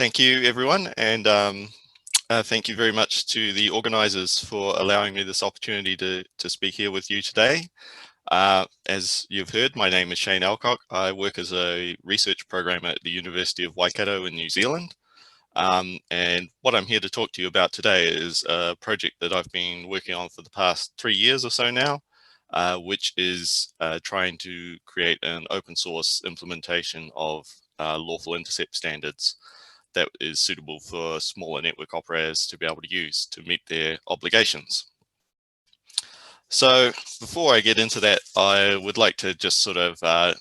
Thank you, everyone, and thank you very much to the organisers for allowing me this opportunity to speak here with you today. As you've heard, my name is Shane Alcock. I work as a research programmer at the University of Waikato in New Zealand. And what I'm here to talk to you about today is a project that I've been working on for the past 3 years or so now, which is trying to create an open source implementation of lawful intercept standards that is suitable for smaller network operators to be able to use to meet their obligations. So before I get into that, I would like to just sort of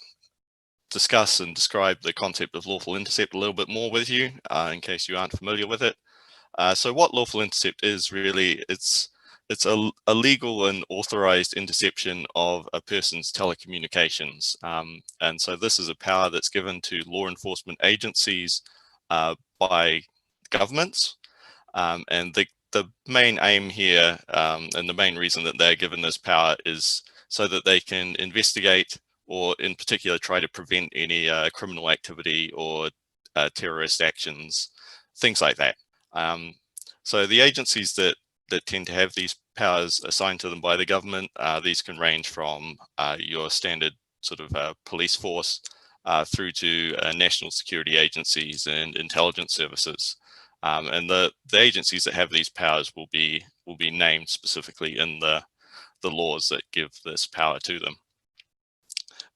discuss and describe the concept of lawful intercept a little bit more with you, in case you aren't familiar with it. So what lawful intercept is really, it's a legal and authorized interception of a person's telecommunications. And so this is a power that's given to law enforcement agencies by governments. And the main aim here and the main reason that they're given this power is so that they can investigate, or in particular try to prevent any criminal activity or terrorist actions, things like that. So the agencies that tend to have these powers assigned to them by the government, these can range from your standard sort of police force through to national security agencies and intelligence services. And the agencies that have these powers will be named specifically in the laws that give this power to them.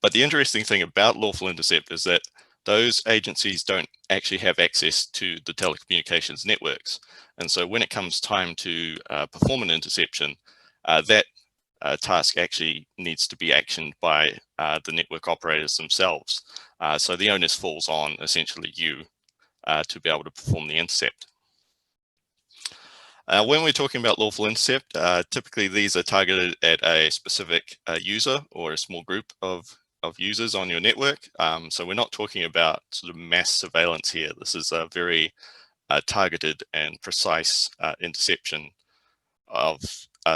But the interesting thing about lawful intercept is that those agencies don't actually have access to the telecommunications networks. And so when it comes time to perform an interception, that task actually needs to be actioned by the network operators themselves. So the onus falls on essentially you to be able to perform the intercept. When we're talking about lawful intercept, typically these are targeted at a specific user or a small group of users on your network. So we're not talking about sort of mass surveillance here. This is a very targeted and precise interception of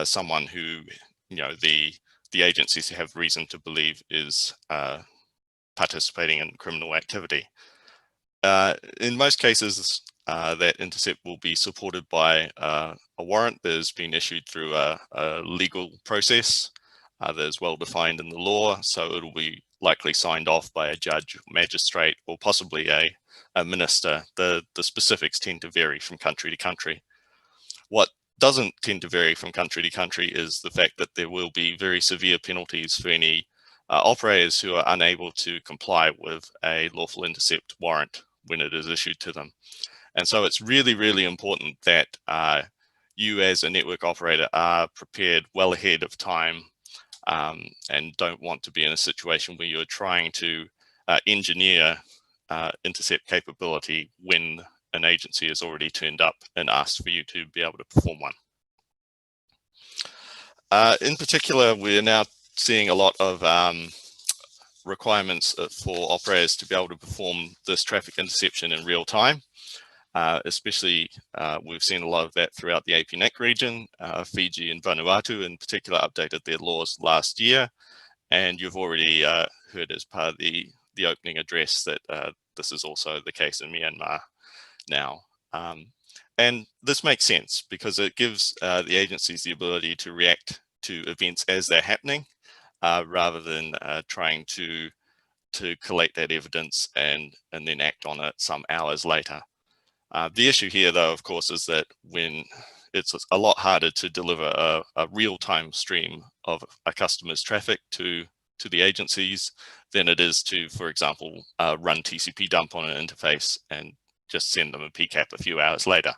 someone who, the agencies have reason to believe is participating in criminal activity. In most cases, that intercept will be supported by a warrant that has been issued through a legal process that is well defined in the law. So it'll be likely signed off by a judge, magistrate, or possibly a minister. The specifics tend to vary from country to country. What doesn't tend to vary from country to country is the fact that there will be very severe penalties for any operators who are unable to comply with a lawful intercept warrant when it is issued to them. And so it's really, really important that you as a network operator are prepared well ahead of time and don't want to be in a situation where you're trying to engineer intercept capability when an agency has already turned up and asked for you to be able to perform one. In particular, we're now seeing a lot of requirements for operators to be able to perform this traffic interception in real time. Especially, we've seen a lot of that throughout the APNAC region. Fiji and Vanuatu in particular updated their laws last year. And you've already heard as part of the opening address that this is also the case in Myanmar now. And this makes sense because it gives the agencies the ability to react to events as they're happening, rather than trying to collect that evidence and then act on it some hours later. The issue here, though, of course, is that when it's a lot harder to deliver a real-time stream of a customer's traffic to the agencies than it is to, for example, run TCP dump on an interface and just send them a PCAP a few hours later.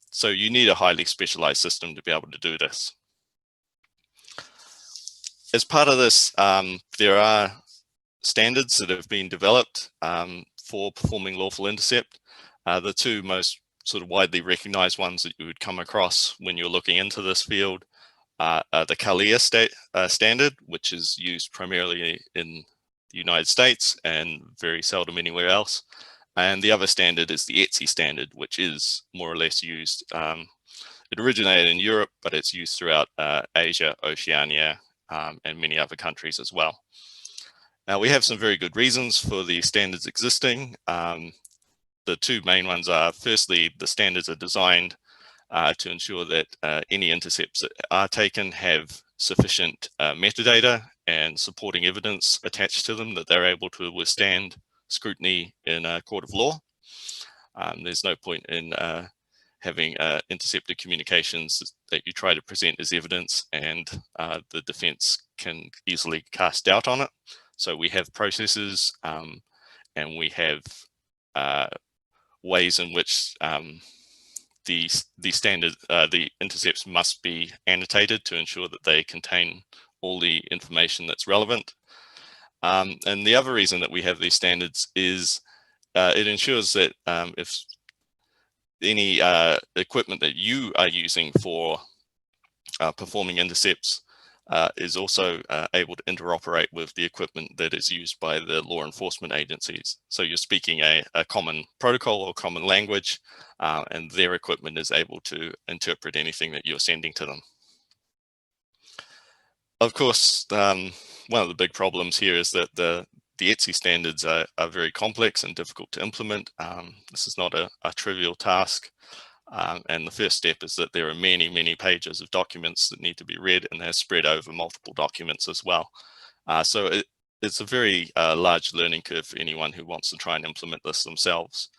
So you need a highly specialized system to be able to do this. As part of this, there are standards that have been developed for performing lawful intercept. The two most sort of widely recognized ones that you would come across when you're looking into this field are the CALEA standard, which is used primarily in the United States and very seldom anywhere else. And the other standard is the ETSI standard, which is more or less used. It originated in Europe, but it's used throughout Asia, Oceania, and many other countries as well. Now, we have some very good reasons for the standards existing. the two main ones are, firstly, the standards are designed to ensure that any intercepts that are taken have sufficient metadata and supporting evidence attached to them that they're able to withstand scrutiny in a court of law. There's no point in having intercepted communications that you try to present as evidence and the defense can easily cast doubt on it. So we have processes and we have ways in which the intercepts must be annotated to ensure that they contain all the information that's relevant. And the other reason that we have these standards is it ensures that if any equipment that you are using for performing intercepts is also able to interoperate with the equipment that is used by the law enforcement agencies. So you're speaking a common protocol or common language, and their equipment is able to interpret anything that you're sending to them. Of course, one of the big problems here is that the ETSI standards are very complex and difficult to implement. This is not a trivial task. And the first step is that there are many, many pages of documents that need to be read, and they're spread over multiple documents as well. So it's a very large learning curve for anyone who wants to try and implement this themselves.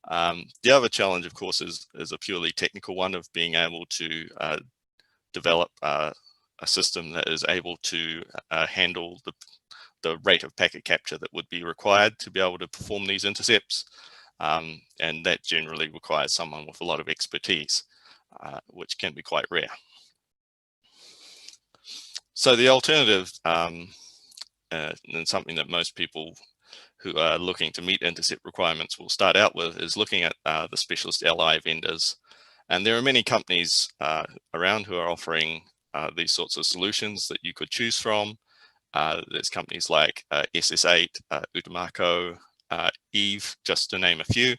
The other challenge, of course, is a purely technical one of being able to develop a system that is able to handle the rate of packet capture that would be required to be able to perform these intercepts. And that generally requires someone with a lot of expertise, which can be quite rare. So the alternative, and something that most people who are looking to meet intercept requirements will start out with, is looking at the specialist LI vendors. And there are many companies around who are offering these sorts of solutions that you could choose from. There's companies like SS8, Waiukato, Eve, just to name a few.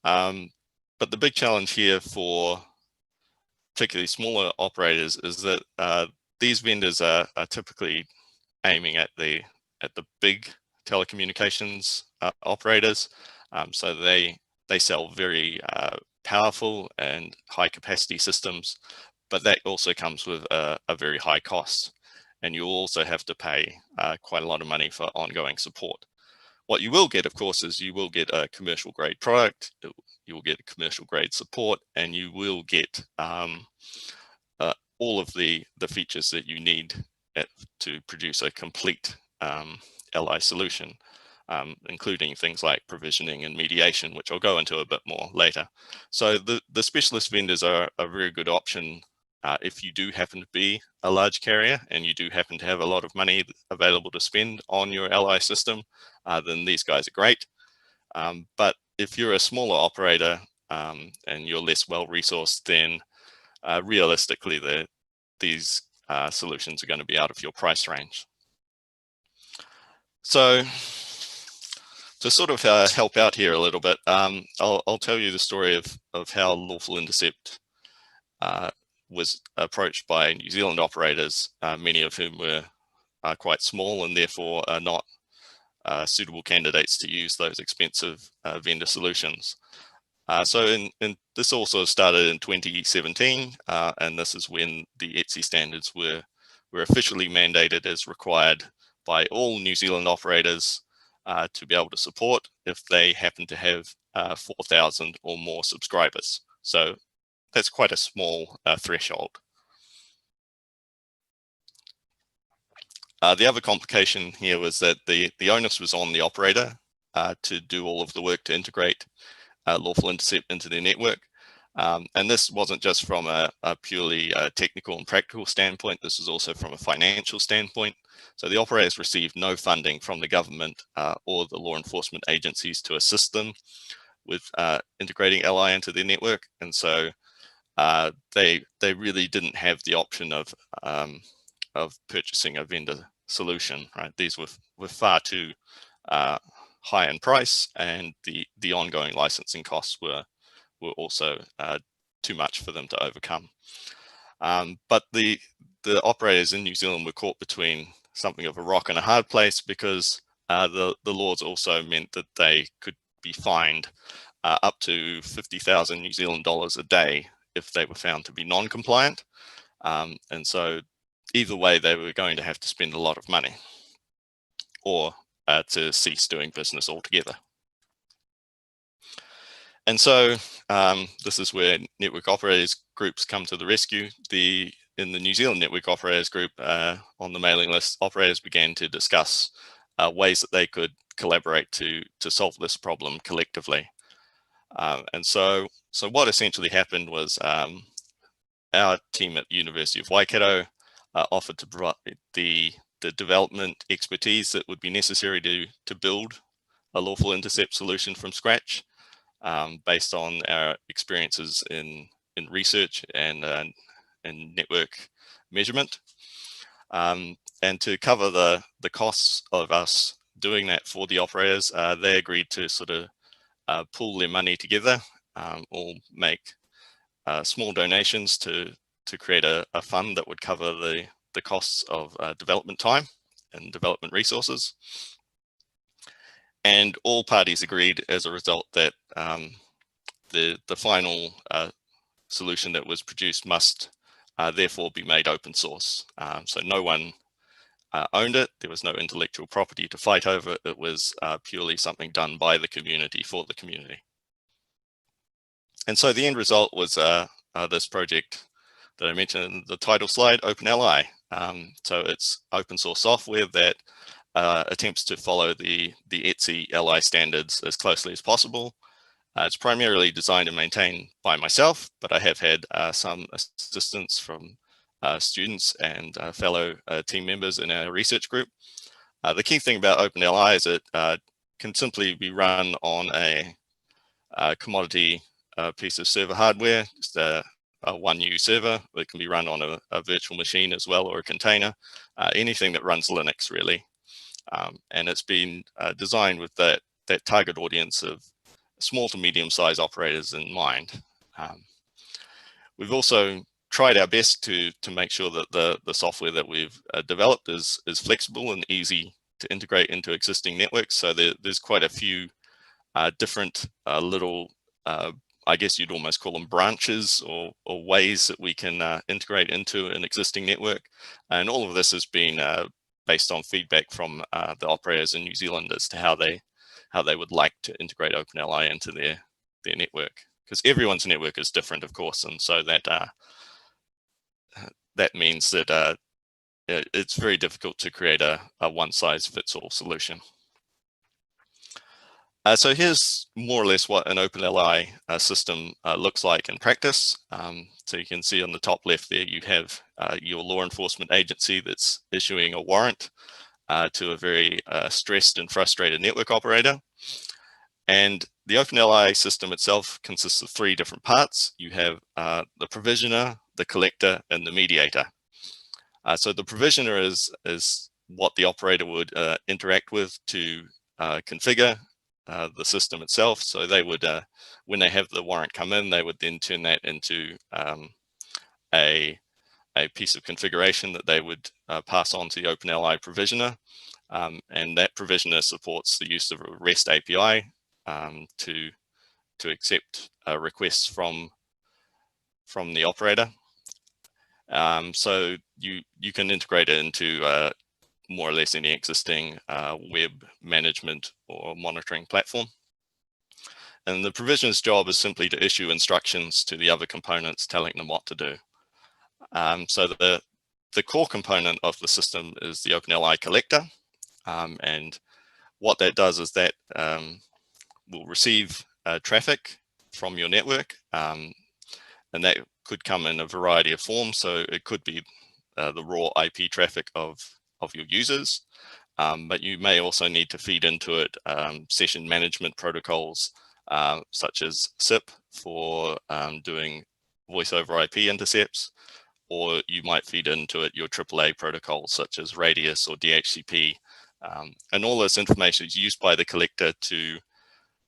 But the big challenge here for particularly smaller operators is that these vendors are typically aiming at the big telecommunications operators. So they sell very powerful and high capacity systems, but that also comes with a very high cost. And you also have to pay quite a lot of money for ongoing support. What you will get, of course, is you will get a commercial grade product, you will get a commercial grade support, and you will get all of the features that you need to produce a complete LI solution, including things like provisioning and mediation, which I'll go into a bit more later. So the specialist vendors are a very good option if you do happen to be a large carrier and you do happen to have a lot of money available to spend on your LI system, then these guys are great. But if you're a smaller operator and you're less well-resourced, then realistically, these solutions are going to be out of your price range. So to sort of help out here a little bit, I'll tell you the story of how Lawful Intercept was approached by New Zealand operators, many of whom were quite small and therefore are not suitable candidates to use those expensive vendor solutions. So this also started in 2017, and this is when the ETSI standards were officially mandated as required by all New Zealand operators to be able to support if they happen to have 4,000 or more subscribers. So that's quite a small threshold. The other complication here was that the onus was on the operator to do all of the work to integrate Lawful Intercept into their network. And this wasn't just from a purely technical and practical standpoint, this was also from a financial standpoint. So the operators received no funding from the government or the law enforcement agencies to assist them with integrating LI into their network. And so they really didn't have the option of purchasing a vendor solution, right? These were far too high in price, and the ongoing licensing costs were also too much for them to overcome. But the operators in New Zealand were caught between something of a rock and a hard place, because the laws also meant that they could be fined up to 50,000 New Zealand dollars a day if they were found to be non-compliant. And so either way, they were going to have to spend a lot of money or to cease doing business altogether. And so this is where network operators groups come to the rescue. In the New Zealand network operators group on the mailing list, operators began to discuss ways that they could collaborate to solve this problem collectively. And so what essentially happened was our team at the University of Waikato offered to provide the development expertise that would be necessary to build a lawful intercept solution from scratch, based on our experiences in research and network measurement. And to cover the costs of us doing that for the operators, they agreed to sort of pool their money together, or make small donations to create a fund that would cover the costs of development time and development resources. And all parties agreed as a result that the final solution that was produced must therefore be made open source. So no one owned it. There was no intellectual property to fight over. It was purely something done by the community for the community. And so the end result was this project that I mentioned in the title slide, OpenLI. So it's open source software that attempts to follow the ETSI LI standards as closely as possible. It's primarily designed and maintained by myself, but I have had some assistance from students and fellow team members in our research group. The key thing about OpenLI is it can simply be run on a commodity piece of server hardware, just a 1U server. It can be run on a virtual machine as well, or a container, anything that runs Linux really. And it's been designed with that target audience of small to medium sized operators in mind. We've also tried our best to make sure that the software that we've developed is flexible and easy to integrate into existing networks. So there's quite a few different little, I guess you'd almost call them branches or ways that we can integrate into an existing network. And all of this has been based on feedback from the operators in New Zealand as to how they would like to integrate OpenLI into their network, because everyone's network is different, of course, and so that means that it's very difficult to create a one-size-fits-all solution. So here's more or less what an OpenLI system looks like in practice. So you can see on the top left there, you have your law enforcement agency that's issuing a warrant to a very stressed and frustrated network operator. And the OpenLI system itself consists of 3 different parts. You have the provisioner, the collector, and the mediator. So the provisioner is what the operator would interact with to configure the system itself. So they would, when they have the warrant come in, they would then turn that into a piece of configuration that they would pass on to the OpenLI provisioner. And that provisioner supports the use of a REST API to accept requests from the operator. So you can integrate it into more or less any existing web management or monitoring platform. And the provisioner's job is simply to issue instructions to the other components telling them what to do. So the core component of the system is the OpenLI collector. And what that does is that will receive traffic from your network. And that could come in a variety of forms. So it could be the raw IP traffic of your users, but you may also need to feed into it session management protocols, such as SIP for doing voice over IP intercepts, or you might feed into it your AAA protocols such as Radius or DHCP. And all this information is used by the collector to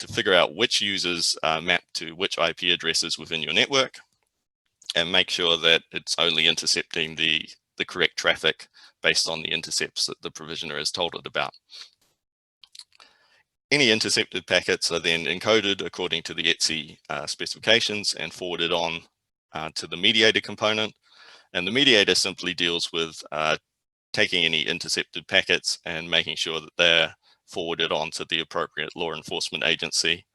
figure out which users map to which IP addresses within your network, and make sure that it's only intercepting the correct traffic based on the intercepts that the provisioner has told it about. Any intercepted packets are then encoded according to the ETSI specifications and forwarded on to the mediator component. And the mediator simply deals with taking any intercepted packets and making sure that they're forwarded on to the appropriate law enforcement agency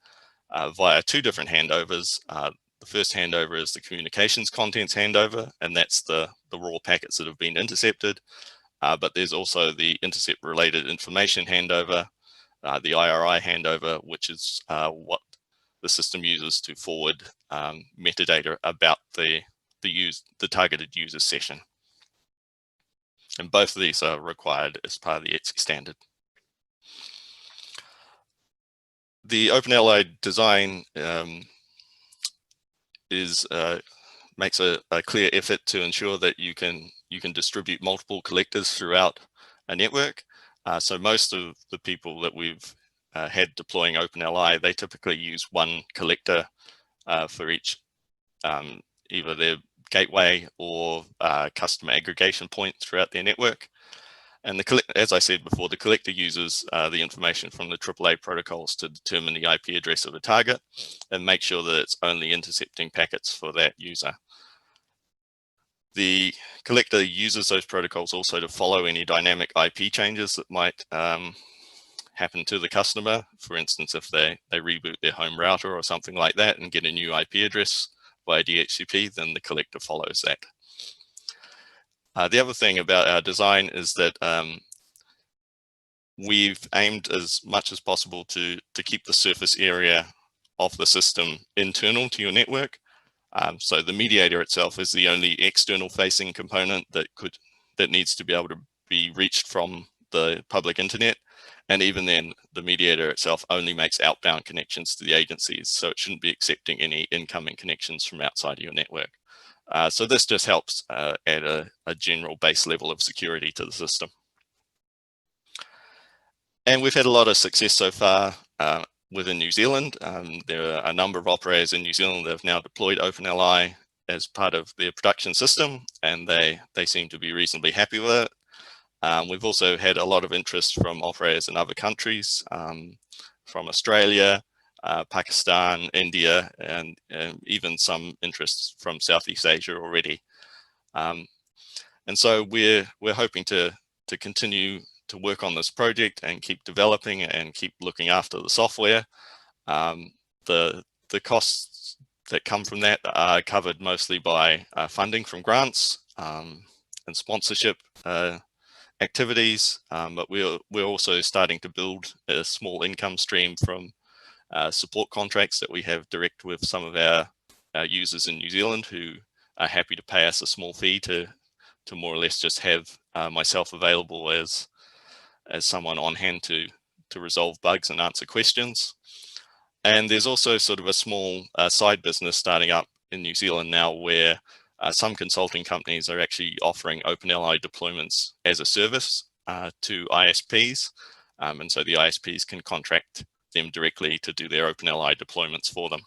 via two different handovers. The first handover is the communications contents handover, and that's the raw packets that have been intercepted. But there's also the intercept related information handover, the IRI handover, which is what the system uses to forward metadata about the targeted user session. And both of these are required as part of the ETSI standard. The OpenLI design makes a clear effort to ensure that you can distribute multiple collectors throughout a network. So most of the people that we've had deploying OpenLI, they typically use one collector for each either their gateway or customer aggregation point throughout their network. And as I said before, the collector uses the information from the AAA protocols to determine the IP address of a target and make sure that it's only intercepting packets for that user. The collector uses those protocols also to follow any dynamic IP changes that might happen to the customer. For instance, if they reboot their home router or something like that and get a new IP address via DHCP, then the collector follows that. The other thing about our design is that we've aimed as much as possible to keep the surface area of the system internal to your network. So the mediator itself is the only external facing component that needs to be able to be reached from the public internet. And even then, the mediator itself only makes outbound connections to the agencies, so it shouldn't be accepting any incoming connections from outside of your network. So this just helps add a general base level of security to the system. And we've had a lot of success so far within New Zealand. There are a number of operators in New Zealand that have now deployed OpenLI as part of their production system, and they seem to be reasonably happy with it. We've also had a lot of interest from operators in other countries, from Australia, Pakistan, India, and even some interest from Southeast Asia already. And so we're hoping to continue to work on this project and keep developing and keep looking after the software. The costs that come from that are covered mostly by funding from grants and sponsorship activities, but we're also starting to build a small income stream from support contracts that we have direct with some of our users in New Zealand who are happy to pay us a small fee to more or less just have myself available as someone on hand to resolve bugs and answer questions. And there's also sort of a small side business starting up in New Zealand now where some consulting companies are actually offering OpenLI deployments as a service to ISPs. And so the ISPs can contract them directly to do their OpenLI deployments for them.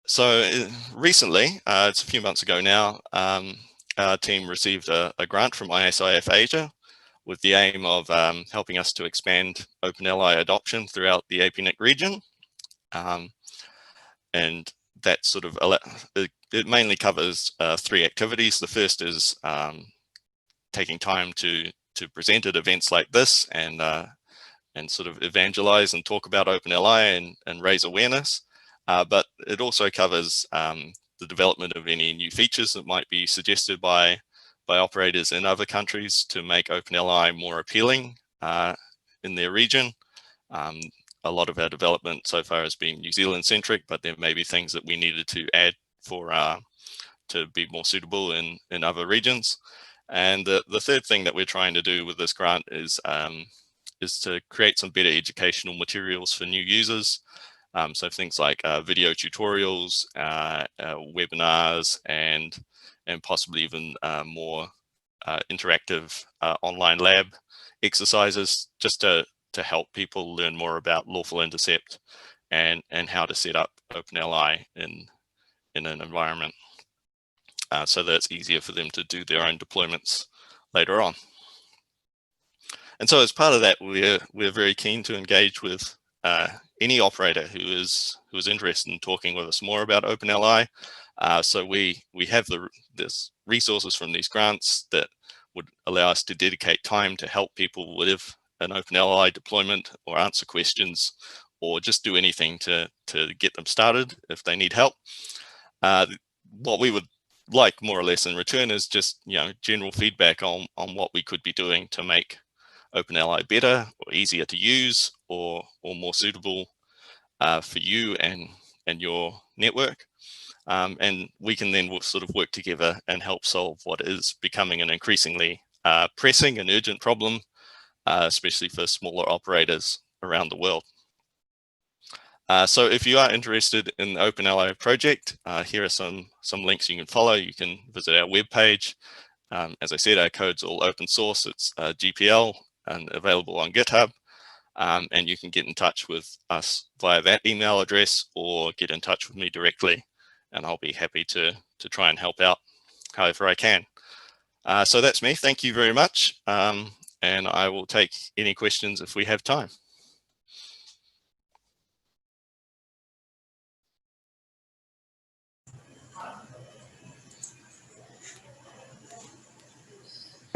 So recently, it's a few months ago now, our team received a grant from ISIF Asia with the aim of helping us to expand OpenLI adoption throughout the APNIC region. And that sort of, it mainly covers 3 activities. The first is taking time to present at events like this and sort of evangelize and talk about OpenLI and raise awareness. But it also covers the development of any new features that might be suggested by operators in other countries to make OpenLI more appealing in their region. A lot of our development so far has been New Zealand centric, but there may be things that we needed to add for to be more suitable in other regions. And the third thing that we're trying to do with this grant is to create some better educational materials for new users. So things like video tutorials, webinars, and possibly even more interactive online lab exercises, just to help people learn more about Lawful Intercept and how to set up OpenLI in an environment so that it's easier for them to do their own deployments later on. And so as part of that, we're very keen to engage with any operator who is interested in talking with us more about OpenLI. So we have this resources from these grants that would allow us to dedicate time to help people with an OpenLI deployment, or answer questions, or just do anything to get them started if they need help. What we would like more or less in return is just general feedback on what we could be doing to make OpenLI better or easier to use, or more suitable for you and your network. And we can then sort of work together and help solve what is becoming an increasingly pressing and urgent problem, especially for smaller operators around the world. So if you are interested in the OpenLI project, here are some links you can follow. You can visit our webpage. As I said, our code's all open source. It's GPL and available on GitHub. And you can get in touch with us via that email address, or get in touch with me directly, and I'll be happy to try and help out however I can. So that's me. Thank you very much. And I will take any questions if we have time.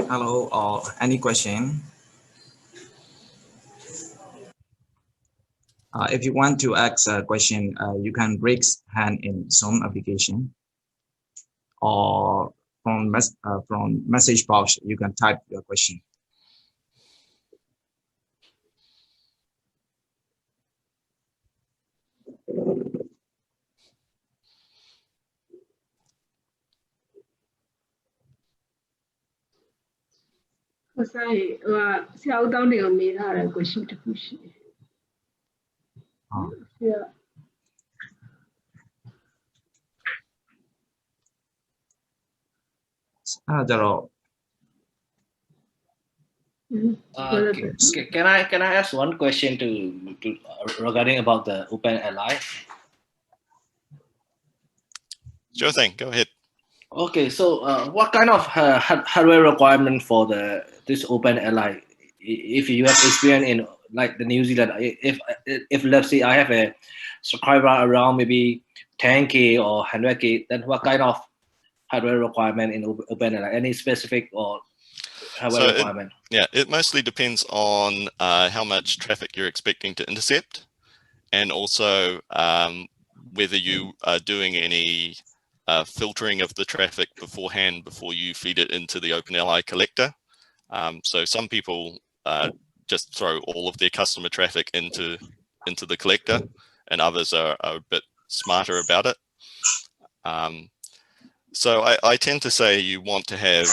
Hello, or any question? If you want to ask a question, you can raise hand in Zoom application, or from message box, you can type your question. Sorry, ဆရာဦးတောင်းတင်ကိုမေးထားတဲ့ question တစ်ခုရှိတယ်။ ဆရာအဲ့ဒါကြတော့ Can I ask one question to regarding about the OpenLI? Sure thing. Go ahead. Okay, so what kind of hardware requirement for this OpenLI? If you have experience in like the New Zealand, if let's say I have a subscriber around maybe 10K or 100K, then what kind of hardware requirement in OpenLI? Any specific or hardware requirement? It mostly depends on how much traffic you're expecting to intercept, and also whether you are doing any filtering of the traffic beforehand before you feed it into the OpenLI collector. So some people just throw all of their customer traffic into the collector, and others are a bit smarter about it. So I tend to say you want to have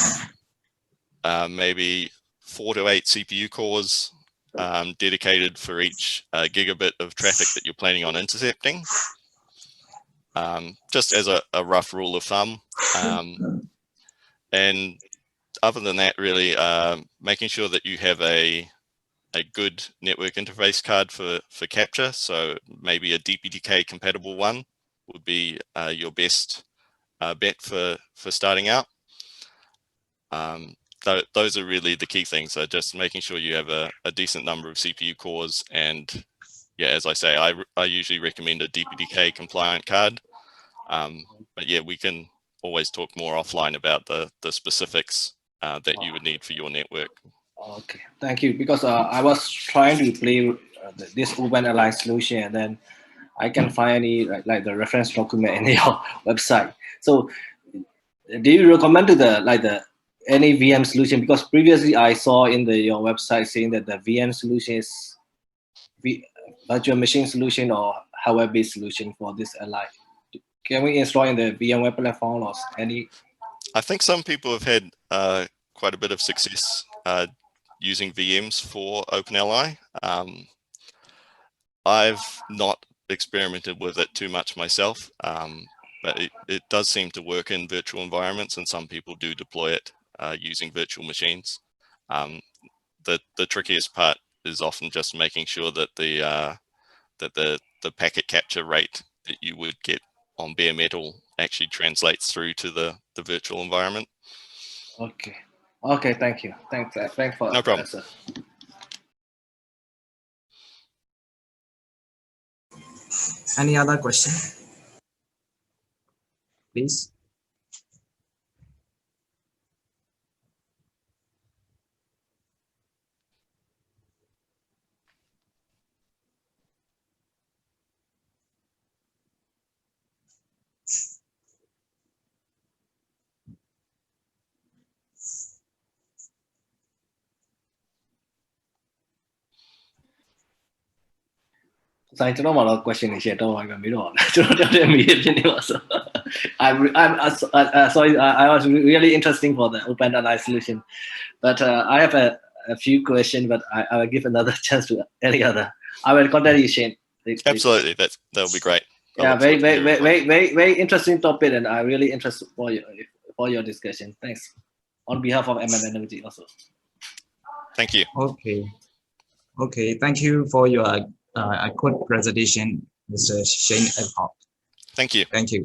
maybe 4 to 8 CPU cores dedicated for each gigabit of traffic that you're planning on intercepting. Just as a rough rule of thumb. And other than that, really making sure that you have a good network interface card for capture. So maybe a DPDK compatible one would be your best bet for starting out. Those are really the key things. So just making sure you have a decent number of CPU cores, and yeah, as I say, I usually recommend a DPDK compliant card. But yeah, we can always talk more offline about the specifics that you would need for your network. Okay, thank you. Because I was trying to play this OpenLI solution, and then I can find any like the reference document in your website. So, do you recommend to any VM solution? Because previously I saw in your website saying that the VM solution is virtual machine solution or hardware-based solution for this LI. Can we install in the VMware platform or any? I think some people have had quite a bit of success using VMs for OpenLI. I've not experimented with it too much myself, but it does seem to work in virtual environments, and some people do deploy it using virtual machines. The trickiest part is often just making sure that the packet capture rate that you would get on bare metal actually translates through to the virtual environment. Okay, thank you. Thanks for no problem. answer. Any other question? Please. Sorry, ကျွန်တော်မှာတော့ question တွေရှယ်တော့ပါပြီမေးတော့ကျွန်တော်တက်တဲ့မေးဖြစ်နေပါဆို I'm sorry I was really interesting for the open analyze solution but I have a few questions but I will give another chance to any other. I will contact you, Shane. Absolutely, that would be great. Yeah, very interesting topic, and I'm really interested for your discussion. Thanks on behalf of MM Energy also. Thank you. Okay, thank you for your good presentation, Mr. Shane Alcock. Thank you. Thank you.